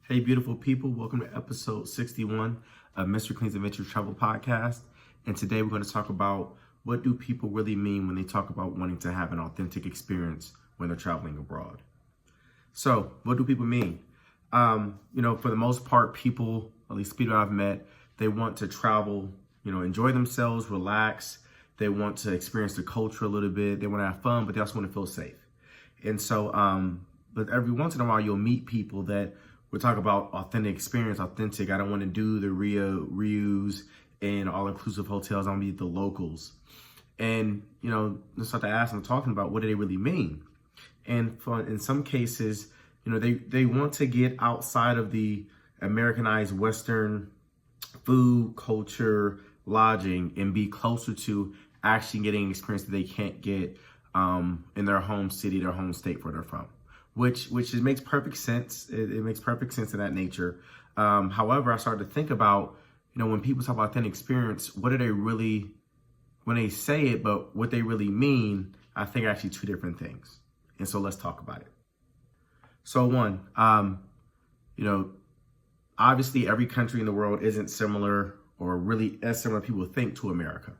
Hey, beautiful people. Welcome to episode 61 of Mr. Clean's Adventure Travel Podcast. And today we're going to talk about what do people really mean when they talk about wanting to have an authentic experience when they're traveling abroad. So what do people mean? For the most part, people, at least people I've met, they want to travel, enjoy themselves, relax. They want to experience the culture a little bit. They want to have fun, but they also want to feel safe. And so, but every once in a while, you'll meet people that we'll talk about authentic experience, authentic. I don't want to do the reuse and all-inclusive hotels. I want to be the locals. And, let's start to ask them, talking about what do they really mean? And in some cases, they want to get outside of the Americanized Western food, culture, lodging, and be closer to actually getting an experience that they can't get in their home city, their home state where they're from. Which makes perfect sense. It makes perfect sense in that nature. However, I started to think about, when people talk about authentic experience, what do they really, when they say it, but what they really mean, I think are actually two different things. And so let's talk about it. So one, obviously every country in the world isn't similar or really as similar people think to America.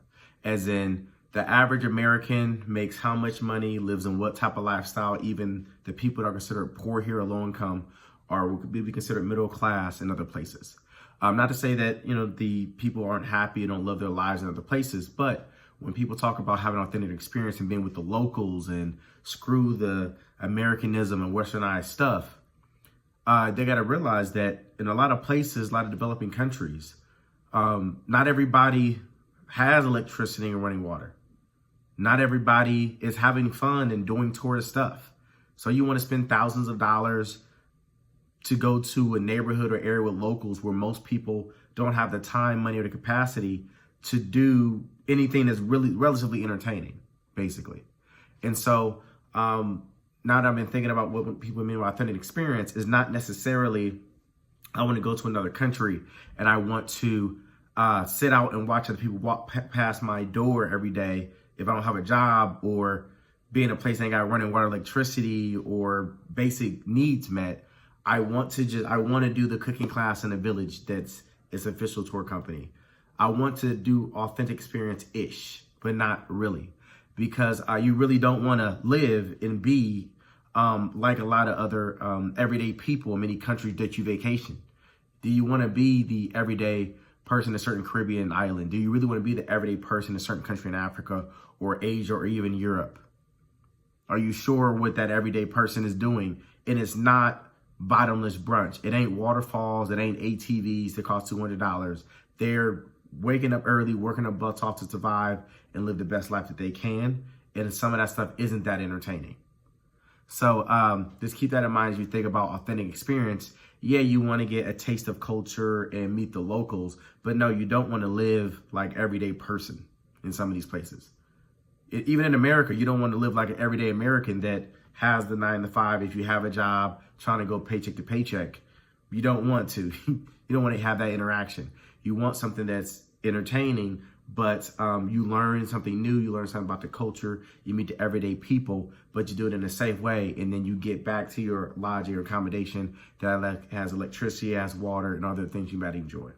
As in, the average American makes how much money, lives in what type of lifestyle. Even the people that are considered poor here or low income would be considered middle class in other places. Not to say that, the people aren't happy and don't love their lives in other places, but when people talk about having an authentic experience and being with the locals and screw the Americanism and westernized stuff, they got to realize that in a lot of places, a lot of developing countries, not everybody has electricity and running water. Not everybody is having fun and doing tourist stuff. So you want to spend thousands of dollars to go to a neighborhood or area with locals where most people don't have the time, money, or the capacity to do anything that's really relatively entertaining, basically. And so now that I've been thinking about what people mean by authentic experience is not necessarily I want to go to another country and I want to sit out and watch other people walk past my door every day if I don't have a job, or be in a place that ain't got running water, electricity, or basic needs met. I want to do the cooking class in a village that's its official tour company. I want to do authentic experience-ish, but not really, because you really don't want to live and be like a lot of other everyday people in many countries that you vacation. Do you want to be the everyday person in a certain Caribbean island? Do you really want to be the everyday person in a certain country in Africa or Asia or even Europe? Are you sure what that everyday person is doing? And it's not bottomless brunch. It ain't waterfalls. It ain't ATVs that cost $200. They're waking up early, working their butts off to survive and live the best life that they can. And some of that stuff isn't that entertaining. So just keep that in mind as you think about authentic experience. Yeah, you want to get a taste of culture and meet the locals, but no, you don't want to live like everyday person in some of these places. Even in America, you don't want to live like an everyday American that has the 9 to 5. If you have a job, trying to go paycheck to paycheck, you don't want to. You don't want to have that interaction. You want something that's entertaining, but you learn something new. You learn something about the culture. You meet the everyday people, but you do it in a safe way. And then you get back to your lodging or accommodation that has electricity, has water, and other things you might enjoy.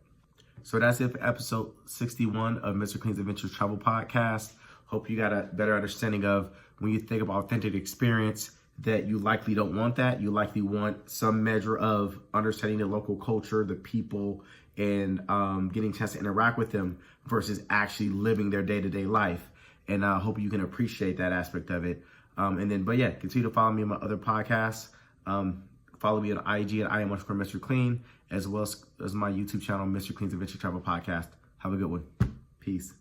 So that's it for episode 61 of Mr. Clean's Adventures Travel Podcast. Hope you got a better understanding of when you think about authentic experience that you likely don't want that. You likely want some measure of understanding the local culture, the people, and getting a chance to interact with them versus actually living their day-to-day life. And I hope you can appreciate that aspect of it. Continue to follow me on my other podcasts. Follow me on IG at IAM_Mr. Clean, as well as my YouTube channel, Mr. Clean's Adventure Travel Podcast. Have a good one. Peace.